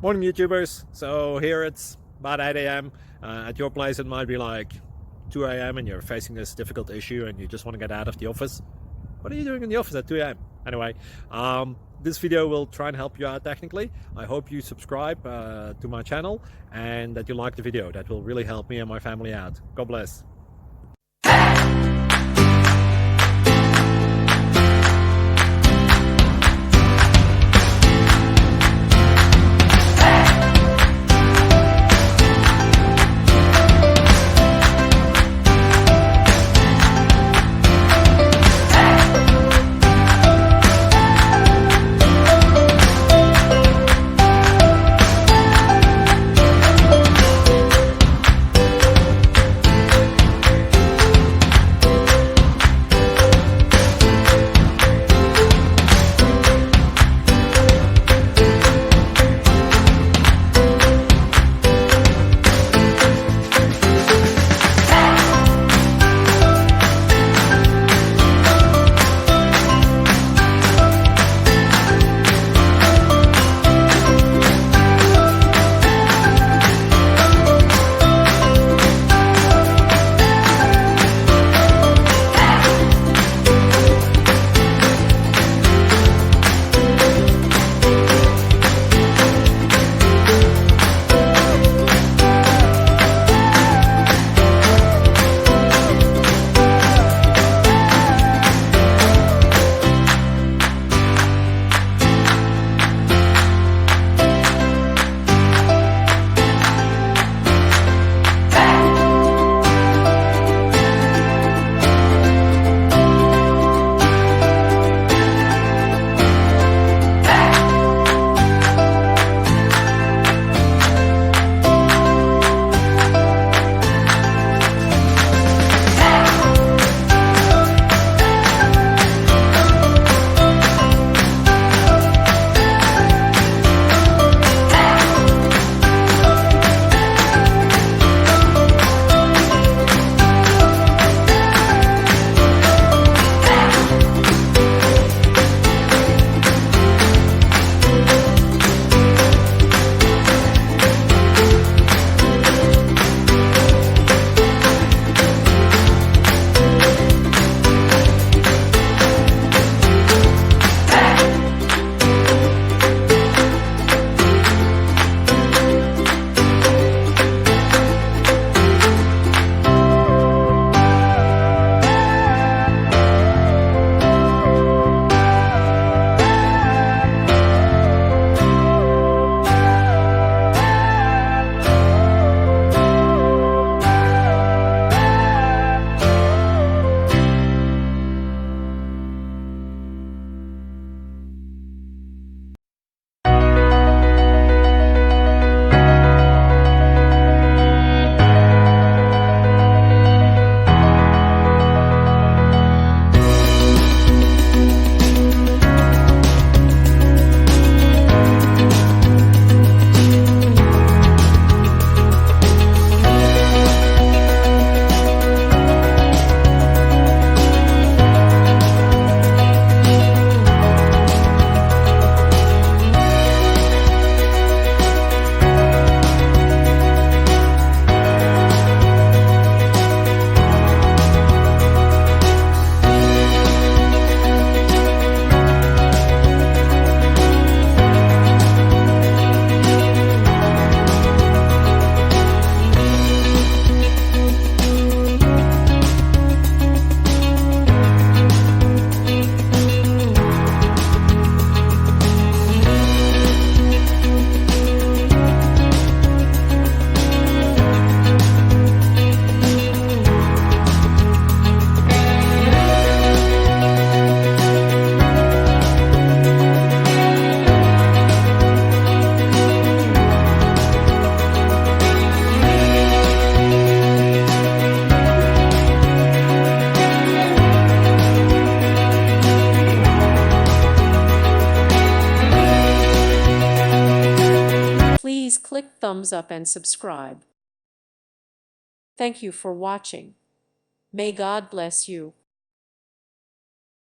Morning YouTubers. So here it's about 8 a.m. At your place it might be like 2 a.m. and you're facing this difficult issue and you just want to get out of the office. What are you doing in the office at 2 a.m.? Anyway, this video will try and help you out technically. I hope you subscribe to my channel and that you like the video. That will really help me and my family out. God bless. Please click thumbs up and subscribe. Thank you for watching. May God bless you.